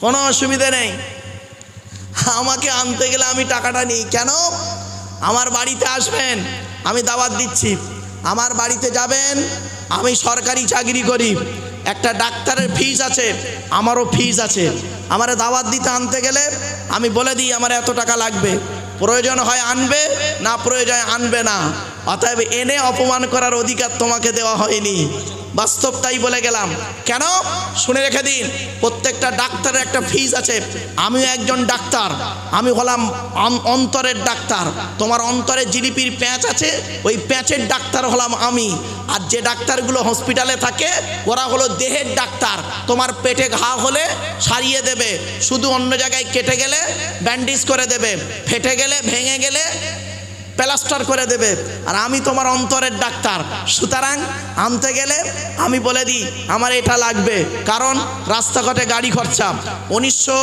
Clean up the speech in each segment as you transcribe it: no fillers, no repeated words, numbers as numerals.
কোনো অসুবিধা নেই। আমাকে আনতে গেলে আমি টাকাটা নিই কেন? আমার বাড়িতে আসবেন, আমি দাওয়াত দিচ্ছি, আমার বাড়িতে যাবেন, আমি সরকারি চাকরি করি, একটা ডাক্তারের ফিজ আছে, আমারও ফিজ আছে। আমার দাওয়াত দিতে আনতে গেলে আমি বলে দিই আমার এত টাকা লাগবে, প্রয়োজন হয় আনবে, না প্রয়োজন আনবে না। অতএব এনে অপমান করার অধিকার তোমাকে দেওয়া হয়নি। বাস্তবটাই বলে গেলাম। কেন? শুনে রেখে দিন, প্রত্যেকটা ডাক্তারের একটা ফিজ আছে। আমিও একজন ডাক্তার, আমি হলাম অন্তরের ডাক্তার। তোমার অন্তরে জিলিপির প্যাঁচ আছে, ওই প্যাঁচের ডাক্তার হলাম আমি। আর যে ডাক্তারগুলো হসপিটালে থাকে ওরা হলো দেহের ডাক্তার। তোমার পেটে ঘা হলে সারিয়ে দেবে, শুধু অন্য জায়গায় কেটে গেলে ব্যান্ডেজ করে দেবে, ফেটে গেলে ভেঙে গেলে প্লাস্টার করে দেবে। আর আমি তোমার অন্তরের ডাক্তার। সুতরাং আনতে গেলে আমি বলে দিই আমার এটা লাগবে, কারণ রাস্তাঘাটে গাড়ি খরচা। 1900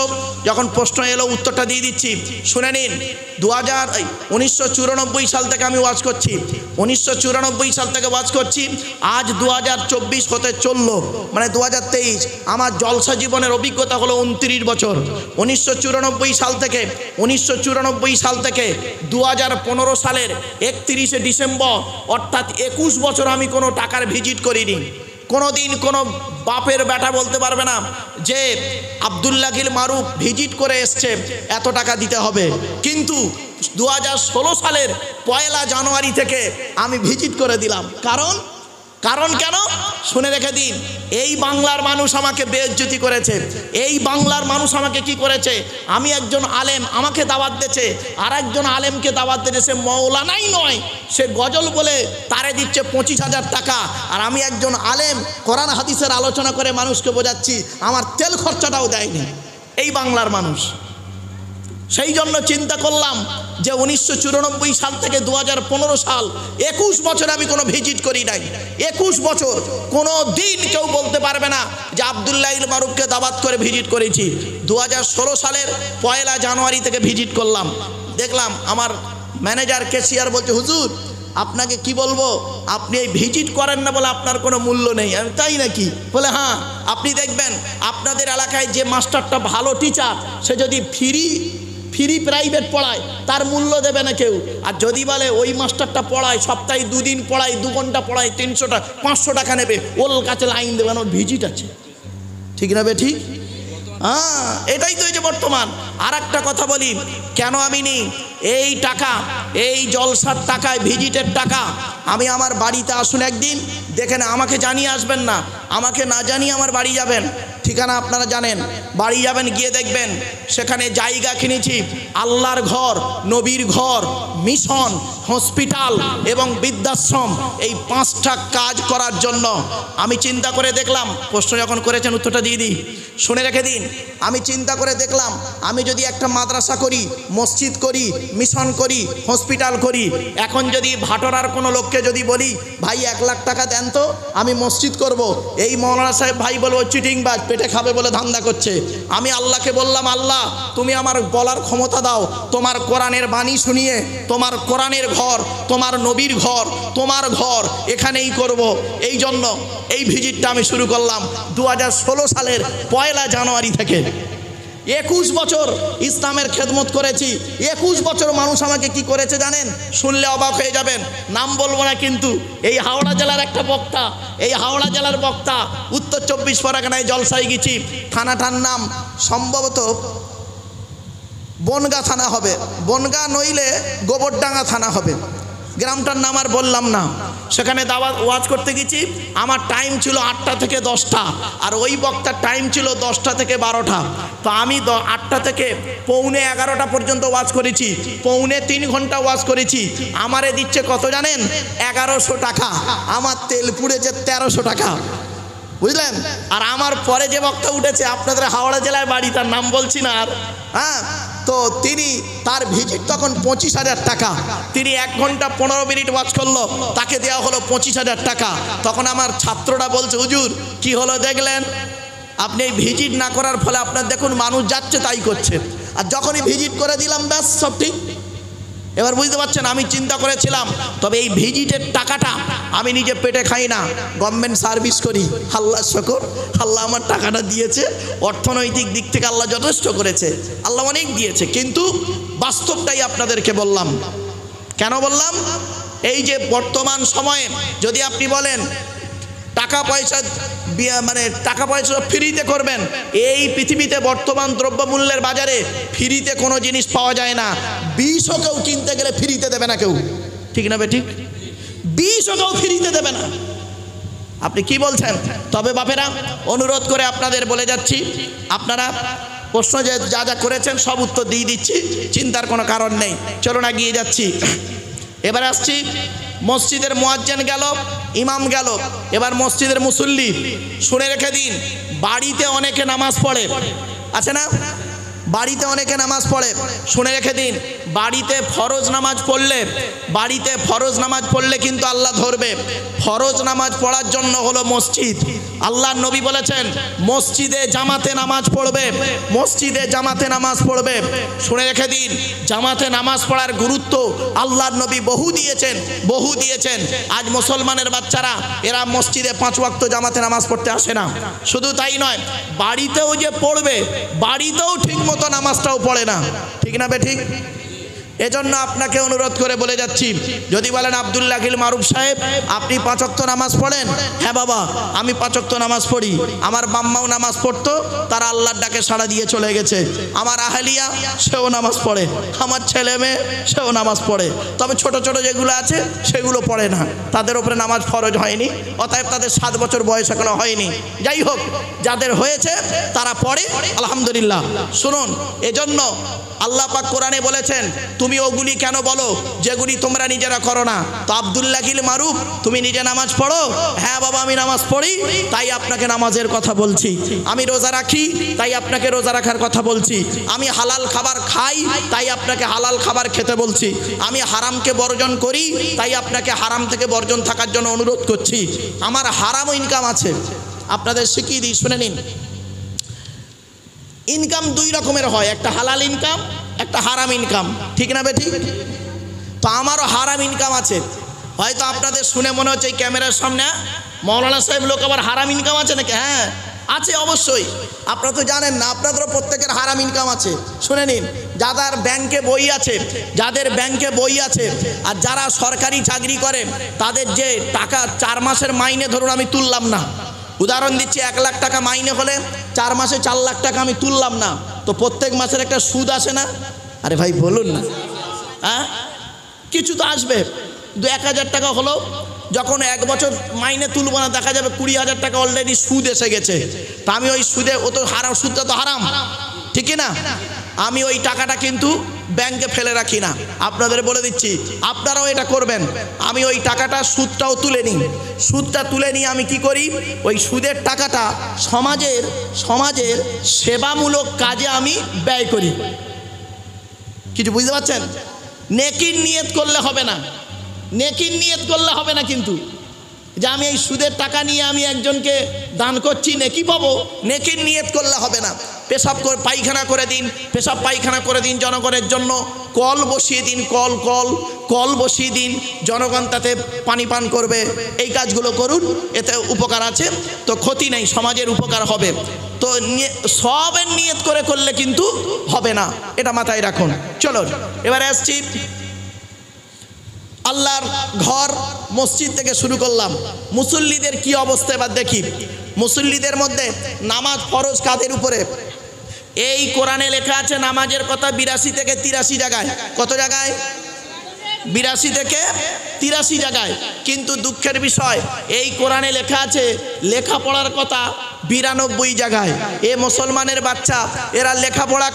যখন প্রশ্ন এলো উত্তরটা দিয়ে দিচ্ছি, শুনে নিন। 1994 সাল থেকে আমি ওয়াজ করছি, 1994 সাল থেকে ওয়াজ করছি, আজ 2024 হতে চললো, মানে 2023। আমার জলসা জীবনের অভিজ্ঞতা হলো 29 বছর। 1994 সাল থেকে 2015 সালের 31শে ডিসেম্বর, অর্থাৎ 21 বছর আমি কোনো টাকার ভিজিট করিনি। কোনো দিন কোনো বাপের বেটা বলতে পারবে না যে আব্দুল্লাহ মারুফ ভিজিট করে এসছে এত টাকা দিতে হবে। কিন্তু 2016 সালের 1 জানুয়ারি থেকে আমি ভিজিট করে দিলাম। কারণ কেন? শুনে রেখে দিন, এই বাংলার মানুষ আমাকে বেইজ্জতি করেছে, এই বাংলার মানুষ আমাকে কি করেছে? আমি একজন আলেম, আমাকে দাওয়াত দিয়েছে, আর একজন আলেমকে দাওয়াত দিয়েছে, সে মৌলানাই নয়, সে গজল বলে তারে দিচ্ছে 25,000 টাকা। আর আমি একজন আলেম, কোরআন হাদিসের আলোচনা করে মানুষকে বোঝাচ্ছি, আমার তেল খরচাটাও দেয়নি এই বাংলার মানুষ। সেই জন্য চিন্তা করলাম যে 1994 সাল থেকে 2015 সাল 21 বছর আমি কোনো ভিজিট করি নাই। 21 বছর কোনো দিন কেউ বলতে পারবে না যে আব্দুল্লাহ মারুফকে দাওয়াত করে ভিজিট করেছি। 2016 সালের 1 জানুয়ারি থেকে ভিজিট করলাম। দেখলাম আমার ম্যানেজার ক্যাশিয়ার বলছে, হুজুর আপনাকে কি বলবো, আপনি এই ভিজিট করেন না বলে আপনার কোনো মূল্য নেই। আমি তাই নাকি? বলে হ্যাঁ, আপনি দেখবেন আপনাদের এলাকায় যে মাস্টারটা ভালো টিচার, সে যদি ফ্রি প্রাইভেট পড়ায় তার মূল্য দেবে না কেউ। আর যদি বলে ওই মাস্টারটা পড়ায় সপ্তাহে 2 দিন পড়ায়, 2 ঘন্টা পড়ায়, 300 টাকা 500 টাকা নেবে, ওর কাছে লাইন দেবেন, ওর ভিজিট আছে। ঠিক না বে? ঠিক। হ্যাঁ, এটাই তো এই যে বর্তমান। আর একটা কথা বলি, কেন আমি নিই এই টাকা, এই জলসার টাকায়, ভিজিটের টাকা। আমি আমার বাড়িতে আসুন একদিন, দেখেন, আমাকে জানিয়ে আসবেন না, আমাকে না জানিয়ে আমার বাড়ি যাবেন, ঠিকানা আপনারা জানেন, বাড়ি যাবেন, গিয়ে দেখবেন সেখানে জায়গা কিনেছি, আল্লাহর ঘর, নবীর ঘর, মিশন, হসপিটাল এবং বৃদ্ধাশ্রম, এই 5টা কাজ করার জন্য। আমি চিন্তা করে দেখলাম, প্রশ্ন যখন করেছেন উত্তরটা দিয়ে দিই, শুনে রেখে দিন। আমি চিন্তা করে দেখলাম, আমি যদি একটা মাদ্রাসা করি, মসজিদ করি, মিশন করি, হসপিটাল করি, এখন যদি ভাটোরার কোনো লোককে যদি বলি ভাই 1 লাখ টাকা দেন তো আমি মসজিদ করব, এই মৌলানা সাহেব ভাই বলবো চিটিংবাজ, পেটে খাবে বলে ধান্দা করছে। আমি আল্লাহকে বললাম, আল্লাহ তুমি আমার বলার ক্ষমতা দাও, তোমার কোরআনের বাণী শুনিয়ে তোমার কোরআনের ঘর, তোমার নবীর ঘর, তোমার ঘর এখানেই করব। এই জন্য এই ভিজিটটা আমি শুরু করলাম 2016 সালের 1 জানুয়ারি থেকে। 21 বছর ইসলামের খেদমত করেছি। 21 বছর মানুষ আমাকে কি করেছে জানেন? শুনলে অবাক হয়ে যাবেন, নাম বলবো না, কিন্তু এই হাওড়া জেলার একটা বক্তা, এই হাওড়া জেলার বক্তা উত্তর 24 পরগনায় জলসায় গেছি। থানাটার নাম সম্ভবত বনগা থানা হবে, বনগা নইলে গোবরডাঙ্গা থানা হবে, গ্রামটার নাম আর বললাম না। সেখানে দাওয়াত ওয়াজ করতে গেছি। আমার টাইম ছিল 8টা থেকে 10টা, আর ওই বক্তার টাইম ছিল 10টা থেকে 12টা। তো আমি 8টা থেকে পৌনে 11টা পর্যন্ত ওয়াজ করেছি, পৌনে 3 ঘন্টা ওয়াজ করেছি। আমারে দিচ্ছে কত জানেন? 1100 টাকা। আমার তেল পুড়েছে 1300 টাকা, বুঝলেন? আর আমার পরে যে বক্তা উঠেছে, আপনাদের হাওড়া জেলায় বাড়ি, তার নাম বলছি না আর, হ্যাঁ, তো তিনি, তার ভিজিট তখন 25,000 টাকা। তিনি 1 ঘন্টা 15 মিনিট ওয়াজ করলো, তাকে দেওয়া হলো 25,000 টাকা। তখন আমার ছাত্ররা বলছে, হুজুর কি হলো দেখলেন? আপনি এই ভিজিট না করার ফলে আপনার দেখুন মানুষ যাচ্ছে তাই করছে, আর যখনই ভিজিট করে দিলাম ব্যাস সব ঠিক। এবার বুঝতে পারছেন, আমি চিন্তা করেছিলাম তবে এই ভিজিটের টাকাটা আমি নিজে পেটে খাই না, গভর্নমেন্ট সার্ভিস করি। আল্লাহ শুকর, আল্লাহ আমার টাকাটা দিয়েছে, অর্থনৈতিক দিক থেকে আল্লাহ যথেষ্ট করেছে, আল্লাহ অনেক দিয়েছে। কিন্তু বাস্তবটাই আপনাদেরকে বললাম। কেন বললাম? এই যে বর্তমান সময়ে যদি আপনি বলেন টাকা পয়সা মানে টাকা পয়সা ফ্রিতে করবেন, এই পৃথিবীতে বর্তমান দ্রব্যমূল্যের বাজারে ফ্রিতে কোনো জিনিস পাওয়া যায় না। বিষও কেউ কিনতে গেলে ফ্রিতে দেবে না কেউ, ঠিক না ঠিক? বিষও কেউ ফ্রিতে দেবে না। আপনি কি বলছেন? তবে বাপেরা, অনুরোধ করে আপনাদের বলে যাচ্ছি, আপনারা প্রশ্ন যে যা যা করেছেন সব উত্তর দিয়ে দিচ্ছি, চিন্তার কোনো কারণ নেই। চলুন এগিয়ে যাচ্ছি। এবার আসছি, মসজিদের মুয়াজ্জিন গেল, ইমাম গেল, এবার মসজিদের মুসল্লি। শুনে রেখে দিন, বাড়িতে অনেকে নামাজ পড়ে, আছে না? বাড়িতে অনেকে নামাজ পড়ে, শুনে রেখে দিন, বাড়িতে ফরজ নামাজ পড়লে কিন্তু আল্লাহ ধরবে। ফরজ নামাজ পড়ার জন্য হলো মসজিদ। আল্লাহর নবী বলেছেন মসজিদে জামাতে নামাজ পড়বে, মসজিদে জামাতে নামাজ পড়বে। শুনে রেখে দিন, জামাতে নামাজ পড়ার গুরুত্ব আল্লাহর নবী বহু দিয়েছেন। আজ মুসলমানের বাচ্চারা এরা মসজিদে 5 ওয়াক্ত জামাতে নামাজ পড়তে আসে না। শুধু তাই নয়, বাড়িতেও যে পড়বে, বাড়িতেও ঠিক মতো নামাজটাও পড়ে না, ঠিক না ঠিক? এজন্য আপনাকে অনুরোধ করে বলে যাচ্ছি, যদি বলেন আব্দুল আকিল মারুফ সাহেব আপনি 5 ওয়াক্ত নামাজ পড়েন, হ্যাঁ বাবা আমি 5 ওয়াক্ত নামাজ পড়ি। আমার বাম্মাও নামাজ পড়তো, তারা আল্লাহর ডাকে সাড়া দিয়ে চলে গেছে। আমার আহলিয়া সেও নামাজ পড়ে, আমার ছেলে মেয়ে সেও নামাজ পড়ে। তবে ছোট ছোট যেগুলো আছে সেগুলো পড়ে না, তাদের উপরে নামাজ ফরজ হয়নি, অতএব তাদের 7 বছর বয়স এখনো হয়নি। যাই হোক, যাদের হয়েছে তারা পড়ে, আলহামদুলিল্লাহ। শুনুন, এজন্য আল্লাহ পাক কোরআনে বলেছেন তুমি ওগুলি কেন বলো যেগুলি তোমরা নিজেরা করো না। তো আব্দুল আকিল মারুফ তুমি নিজে নামাজ পড়ো? হ্যাঁ বাবা আমি নামাজ পড়ি, তাই আপনাকে নামাজের কথা বলছি। আমি রোজা রাখি, তাই আপনাকে রোজা রাখার কথা বলছি। আমি হালাল খাবার খাই, তাই আপনাকে হালাল খাবার খেতে বলছি। আমি হারামকে বর্জন করি, তাই আপনাকে হারাম থেকে বর্জন থাকার জন্য অনুরোধ করছি। আমার হারামও ইনকাম আছে, আপনাদের শিখিয়ে দিই, শুনে নিন। ইনকাম 2 রকমের হয়, একটা হালাল ইনকাম, একটা হারাম ইনকাম, ঠিক না ঠিক? তো আমারও হারাম ইনকাম আছে। হয়তো আপনাদের শুনে মনে হচ্ছে এই ক্যামেরার সামনে মৌলানা সাহেব লোক আবার হারাম ইনকাম আছে নাকি? হ্যাঁ আছে, অবশ্যই। আপনারা তো জানেন না, আপনাদেরও প্রত্যেকের হারাম ইনকাম আছে। শুনে নিন, যাদের ব্যাংকে বই আছে আর যারা সরকারি চাকরি করে, তাদের যে টাকা 4 মাসের মাইনে ধরুন আমি তুললাম না, উদাহরণ দিচ্ছি 1 লাখ টাকা মাইনে হলে 4 মাসে 4 লাখ টাকা আমি তুললাম না, তো প্রত্যেক মাসের একটা সুদ আসে না? আরে ভাই বলুন না, হ্যাঁ কিছু তো আসবে। 1,000 টাকা হলো, যখন 1 বছর মাইনে তুলব না, দেখা যাবে 20,000 টাকা অলরেডি সুদ এসে গেছে। তা আমি ওই সুদে, ও তো হারাম, সুদটা তো হারাম, ঠিক না? আমি ওই টাকাটা কিন্তু ব্যাংকে ফেলে রাখি না, আপনাদের বলে দিচ্ছি, আপনারাও এটা করবেন। আমি ওই টাকাটা সুদটাও তুলে নিই, সুদটা তুলে নিয়ে আমি কি করি, ওই সুদের টাকাটা সমাজের সেবামূলক কাজে আমি ব্যয় করি। কিছু বুঝতে পারছেন? নেকির নিয়ত করলে হবে না, নেকির নিয়ত করলে হবে না, কিন্তু যে আমি এই সুদের টাকা নিয়ে আমি একজনকে দান করছি নেকি পাবো, নেকির নিয়ত করলে হবে না। পেশাব পায়খানা করে দিন, পেশাব পায়খানা করে দিন জনগণের জন্য, কল বসিয়ে দিন, কল বসিয়ে দিন, জনগণ তাতে পানি পান করবে। এই কাজগুলো করুন, এতে উপকার আছে, তো ক্ষতি নেই, সমাজের উপকার হবে। তো সবের নিয়ত করলে কিন্তু হবে না, এটা মাথায় রাখুন। চলো এবারে আসছি, আল্লাহর ঘর মসজিদ থেকে শুরু করলাম। মুসল্লিদের কি অবস্থা এবার দেখি। মুসল্লিদের মধ্যে নামাজ ফরজ কাদের উপরে? এই কোরআনে লেখা আছে নামাজের কথা 82 থেকে 83 জায়গায়। কত জায়গায়? 82 থেকে 83 জায়গায়। কিন্তু দুঃখের বিষয়, এই কোরআনে লেখা আছে লেখাপড়ার কথা 92 জায়গায়। এ মুসলমানের বাচ্চা, এরা লেখাপড়া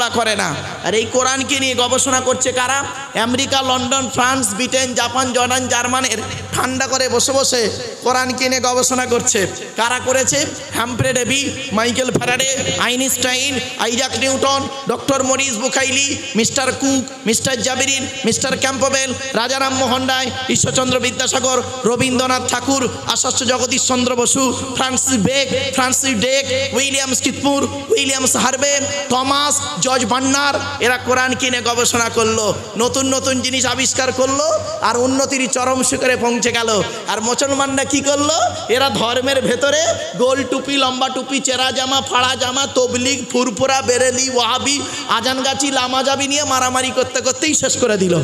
করে না। আর এই কোরআনকে নিয়ে গবেষণা করছে কারা? America, London, France, Britain, Japan, Jordan, জার্মানের ঠান্ডা করে বসে বসে কোরআন কিনে গবেষণা করছে। কারা করেছে? Humphry Davy, Michael Faraday, Einstein, Isaac Newton, doctor Maurice Bucaille, mister Cook, mister জাবিরিন, mister Campbell, Rajaram Mohan Roy, Ishwarchandra Vidyasagar, Rabindranath Tagore, Acharya Jagadish Chandra Bose, Francis ডেক, উইলিয়াম স্কিথমুর, উইলিয়ামস হার্ভে, থমাস, জর্জ ভান্নার, এরা কোরআন কিনে গবেষণা করলো, নতুন নতুন জিনিস আবিষ্কার করলো, আর উন্নতির চরম শিখরে পৌঁছে গেল। আর মুসলমানরা কি করলো? এরা ধর্মের ভেতরে গোল টুপি, লম্বা টুপি, চেরা জামা, ফাড়া জামা, তবলিগ, ফুরফুরা, বেরেলি, ওয়াহাবি, আজানগাছি, লামাজাবি নিয়ে মারামারি করতে করতেই শেষ করে দিল।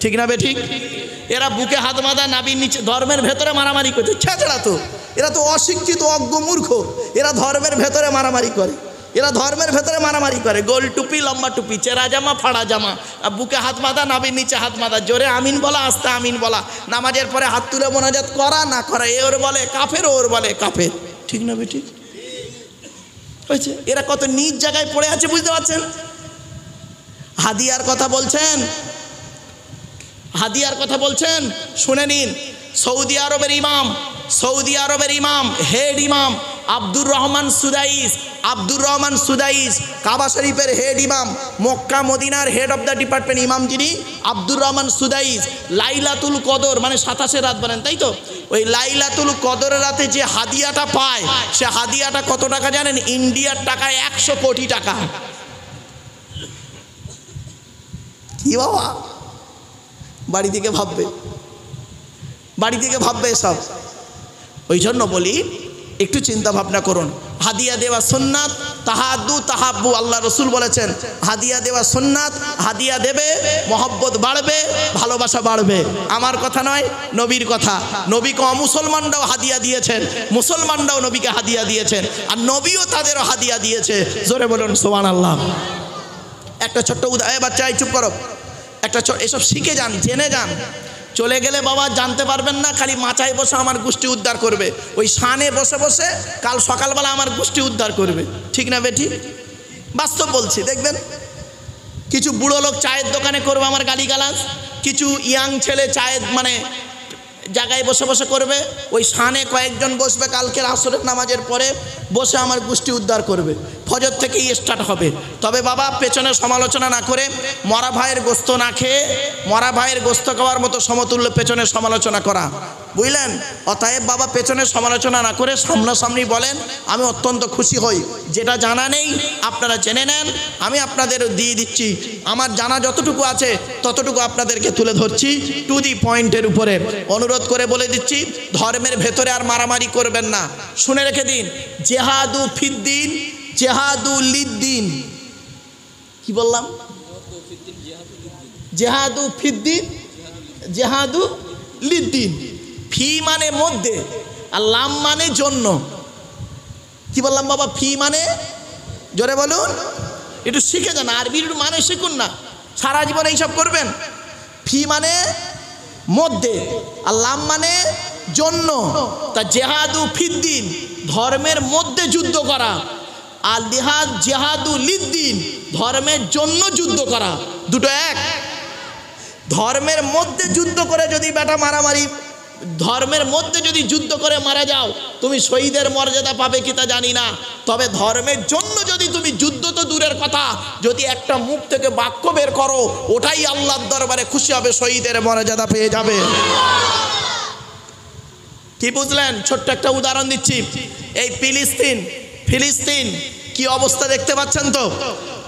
ঠিক না বে ঠিক? এরা বুকে হাত বাঁধা, নাবির নিচে, ধর্মের ভেতরে মারামারি করছে। ছেঁচড়া তো, এরা তো অশিক্ষিত, অজ্ঞ, মূর্খ। এরা ধর্মের ভেতরে মারামারি করে, এরা ধর্মের ভেতরে মারামারি করে। গোল টুপি, লম্বা টুপি, চেরা জামা, ফাড়া জামা, বুকে হাত বাঁধা, নাবির নিচে হাত বাঁধা, জোরে আমিন বলা, আস্তে আমিন বলা, নামাজের পরে হাত তুলে মোনাজাত করা না করা, এ ওর বলে কাফের, ওর বলে কাফের। ঠিক না বেটি? হয়েছে। এরা কত নিজ জায়গায় পড়ে আছে বুঝতে পারছেন? হাদিয়ার কথা বলছেন, হাদিয়ার কথা বলছেন, শুনে নিন। সৌদি আরবের ইমাম, হেড ইমাম আব্দুর রহমান সুদাইস, কাবা শরীফের হেড ইমাম, মক্কা মদিনার হেড অফ দ্য ডিপার্টমেন্ট ইমাম যিনি, আব্দুর রহমান সুদাইস, লাইলাতুল কদর মানে 27 রাত বলেন তাই তো, ওই লাইলাতুল কদরের রাতে যে হাদিয়াটা পায়, সে হাদিয়াটা কত টাকা জানেন? ইন্ডিয়ার টাকায় 100 কোটি টাকা। কি বাবা, বাড়ি থেকে ভাববে সব। ওই জন্য বলি একটু চিন্তা ভাবনা করুন। হাদিয়া দেওয়া সুন্নাত, তাহাদ্দু তাহাব্বু, আল্লাহ রসুল বলেছেন হাদিয়া দেওয়া সুন্নাত, হাদিয়া দেবে, মহব্বত বাড়বে, ভালোবাসা বাড়বে। আমার কথা নয়, নবীর কথা। নবীকে অমুসলমানরাও হাদিয়া দিয়েছেন, মুসলমানরাও নবীকে হাদিয়া দিয়েছেন, আর নবীও তাদেরও হাদিয়া দিয়েছে। জোরে বলুন সুবহানাল্লাহ। একটা ছোট্ট উদাহরণ, বাচ্চা চুপ করো, একটা এসব শিখে যান, জেনে যান। চলে গেলে বাবা জানতে পারবেন না, খালি মাচায় বসে আমার গোষ্ঠী উদ্ধার করবে, ওই শানে বসে বসে কাল সকালবেলা আমার গোষ্ঠী উদ্ধার করবে। ঠিক না বেটি? বাস্তব বলছি, দেখবেন কিছু বুড়ো লোক চায়ের দোকানে করবে আমার গালিগালাজ, কিছু ইয়াং ছেলে চায়ের মানে জায়গায় বসে বসে করবে, ওই শানে কয়েকজন বসবে কালকের আসরের নামাজের পরে, বসে আমার গোষ্ঠী উদ্ধার করবে। ফজর থেকেই স্টার্ট হবে। তবে বাবা পেছনে সমালোচনা না করে, মরা ভাইয়ের গোস্ত না খেয়ে মরা ভাইয়ের গোস্ত খাওয়ার মতো সমতুল্য পেছনে সমালোচনা করা, বুঝলেন? অতএব বাবা পেছনে সমালোচনা না করে সামনাসামনি বলেন, আমি অত্যন্ত খুশি হই। যেটা জানা নেই আপনারা জেনে নেন, আমি আপনাদের দিয়ে দিচ্ছি। আমার জানা যতটুকু আছে ততটুকু আপনাদেরকে তুলে ধরছি, টু দি পয়েন্টের উপরে। অনুরোধ করে বলে দিচ্ছি, ধর্মের ভেতরে আর মারামারি করবেন না। শুনে রেখে দিন, জেহাদু ফিদ্দিন, জেহাদু লিদ্দিন। কি বললাম? জেহাদু ফিদ্দিন, জেহাদু লিদ্দিন। ফি মানে মধ্যে, আর লাম মানে জন্য। কি বললাম বাবা? ফি মানে, জোরে বলুন, একটু শিখে যান, আরবির মানে শিখুন না, সারা জীবন এইসব করবেন। ফি মানে মধ্যে, আর লাম মানে জন্য। তা জেহাদু ফিদ্দিন, ধর্মের মধ্যে যুদ্ধ করা, আর জেহাদু লিদ্দিন, ধর্মের জন্য যুদ্ধ করা, দুটো এক। ধর্মের মধ্যে যুদ্ধ করে যদি বেটা মারামারি, ধর্মের মধ্যে যদি যুদ্ধ করে মারা যাও, তুমি শহীদের মর্যাদা পাবে কি তা জানি না, তবে ধর্মের জন্য যদি তুমি যুদ্ধ তো দূরের কথা, যদি একটা মুখ থেকে বাক্য বের করো, ওটাই আল্লাহর দরবারে খুশি হবে, শহীদের মর্যাদা পেয়ে যাবে। কি বুঝলেন? ছোট্ট একটা উদাহরণ দিচ্ছি। এই ফিলিস্তিন কি অবস্থা দেখতে পাচ্ছেন তো?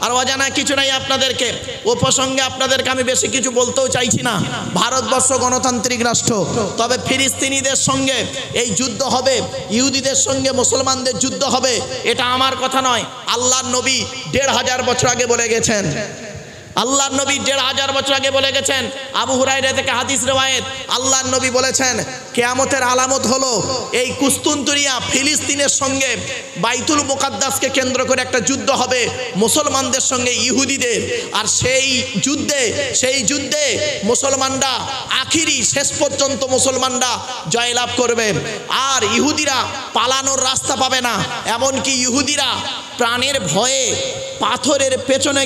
আর অজানা কিছু নাই আপনাদেরকে, ও প্রসঙ্গে আপনাদেরকে আমি বেশি কিছু বলতেও চাইছি না। ভারতবর্ষ গণতান্ত্রিক রাষ্ট্র, তবে ফিলিস্তিনিদের সঙ্গে এই যুদ্ধ হবে, ইহুদিদের সঙ্গে মুসলমানদের যুদ্ধ হবে, এটা আমার কথা নয়। আল্লাহর নবী 1500 বছর আগে বলে গেছেন। আল্লাহর নবী 1500 বছর আগে বলে গেছেন। আবু হুরায়রা থেকে হাদিস রওয়ায়েত, আল্লাহর নবী বলেছেন কিয়ামতের আলামত হলো এই কুস্তুনতুনিয়া ফিলিস্তিনের সঙ্গে বাইতুল মুকাদ্দাসকে কেন্দ্র করে একটা যুদ্ধ হবে মুসলমানদের সঙ্গে ইহুদিদের। আর সেই যুদ্ধে মুসলমানরা আখিরি শেষ পর্যন্ত মুসলমানরা জয়লাভ করবে, আর ইহুদিরা পালানোর রাস্তা পাবে না। এমনকি ইহুদিরা প্রাণের ভয়ে পাথরের পেছনে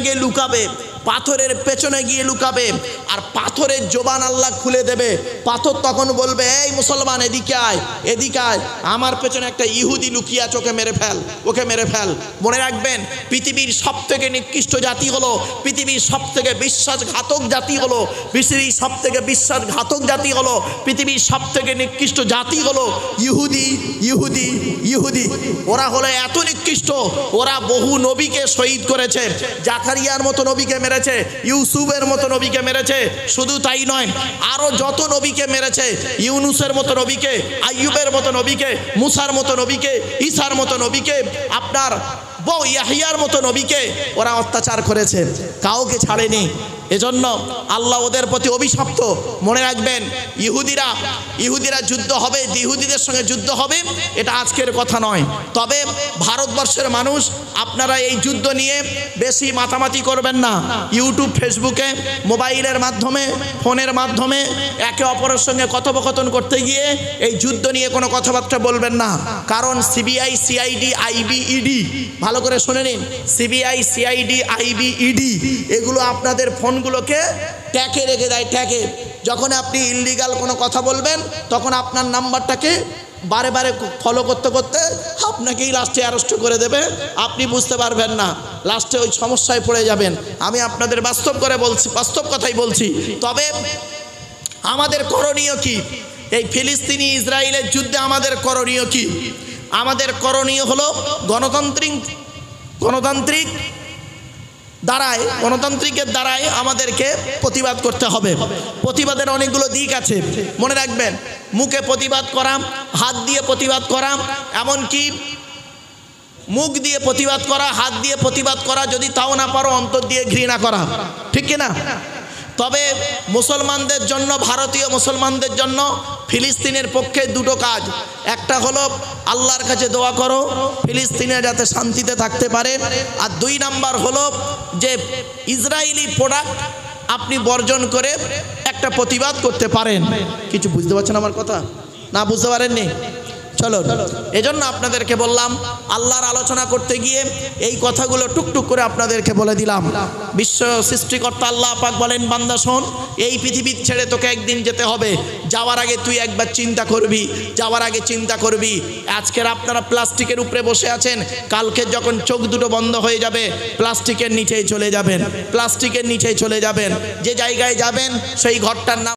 গিয়ে লুকাবে, আর পাথরের জবান আল্লাহ খুলে দেবে। পাথর তখন বলবে, এই মুসলমান এদিকে আয়, এদিকে আয়, আমার পেছনে একটা ইহুদি লুকিয়ে আছে, ওকে মেরে ফেল, ওকে মেরে ফেল। মনে রাখবেন, পৃথিবীর সব থেকে নিকৃষ্ট জাতি হলো, পৃথিবীর সব থেকে বিশ্বাসঘাতক জাতি হলো, পৃথিবীর সব থেকে বিশ্বাসঘাতক জাতি হলো, পৃথিবীর সব থেকে নিকৃষ্ট জাতি হলো ইহুদি, ইহুদি, ইহুদি। ওরা হলো এত নিকৃষ্ট, ওরা বহু নবীকে শহীদ করেছে, জাকারিয়ার মতো নবীকে মেরেছে, ইউসুফের মতো নবীকে মেরেছে। শুধু তাই নয়, আরো যত নবীকে মেরেছে, ইউনুসের মতো নবীকে, আইয়ুবের মতো নবীকে, মুসার মতো নবীকে, ঈসার মতো নবীকে, আপনার বউ ইয়াহিয়ার মতো নবীকে ওরা অত্যাচার করেছে, কাউকে ছাড়েনি। এজন্য আল্লাহ ওদের প্রতি অভিশপ্ত। মনে রাখবেন, ইহুদিরা যুদ্ধ হবে, ইহুদিদের সঙ্গে যুদ্ধ হবে, এটা আজকের কথা নয়। তবে ভারতবর্ষের মানুষ, আপনারা এই যুদ্ধ নিয়ে বেশি মাতামাতি করবেন না। ইউটিউব, ফেসবুকে, মোবাইলের মাধ্যমে, ফোনের মাধ্যমে একে অপরের সঙ্গে কথোপকথন করতে গিয়ে এই যুদ্ধ নিয়ে কোনো কথাবার্তা বলবেন না। কারণ সিবিআই, সিআইডি, আইবি, ইডি, ভালো করে শুনে নিন, সিবিআই, সিআইডি, আইবি, ইডি এগুলো আপনাদের ফোনগুলোকে ট্যাগে রেখে দেয়, ট্যাগে। যখন আপনি ইললিগাল কোনো কথা বলবেন, তখন আপনার নাম্বারটাকে বারে বারে ফলো করতে করতে আপনাকেই লাস্টে অ্যারেস্ট করে দেবে, আপনি বুঝতে পারবেন না, লাস্টে ওই সমস্যায় পড়ে যাবেন। আমি আপনাদের বাস্তব করে বলছি, বাস্তব কথাই বলছি। তবে আমাদের করণীয় কি? এই ফিলিস্তিনি ইসরায়েলের যুদ্ধে আমাদের করণীয় কি? আমাদের করণীয় হলো গণতান্ত্রিকের দ্বারাই আমাদেরকে প্রতিবাদ করতে হবে। প্রতিবাদের অনেকগুলো দিক আছে, মনে রাখবেন। মুখে প্রতিবাদ করা, হাত দিয়ে প্রতিবাদ করা, এমনকি মুখ দিয়ে প্রতিবাদ করা, হাত দিয়ে প্রতিবাদ করা, যদি তাও না পারো অন্তর দিয়ে ঘৃণা করা, ঠিক কিনা? তবে মুসলমানদের জন্য, ভারতীয় মুসলমানদের জন্য ফিলিস্তিনের পক্ষে দুটো কাজ। একটা হলো আল্লাহর কাছে দোয়া করো ফিলিস্তিনে যাতে শান্তিতে থাকতে পারে, আর 2 নাম্বার হলো যে ইসরায়েলি প্রোডাক্ট আপনি বর্জন করে একটা প্রতিবাদ করতে পারেন। কিছু বুঝতে পারছেন আমার কথা? না বুঝতে পারেননি? চলো, এজন্য আপনাদেরকে বললাম, আল্লাহর আলোচনা করতে গিয়ে এই কথাগুলো টুকটুক করে আপনাদেরকে বলে দিলাম। বিশ্ব সৃষ্টিকর্তা আল্লাহ পাক বলেন, বান্দা শোন, এই পৃথিবী ছেড়ে তোকে একদিন যেতে হবে। যাওয়ার আগে তুই একবার চিন্তা করবি, যাওয়ার আগে চিন্তা করবি। আজকের আপনারা প্লাস্টিকের উপরে বসে আছেন, কালকে যখন চোখ দুটো বন্ধ হয়ে যাবে, প্লাস্টিকের নিচেই চলে যাবেন, প্লাস্টিকের নিচেই চলে যাবেন। যে জায়গায় যাবেন সেই ঘরটার নাম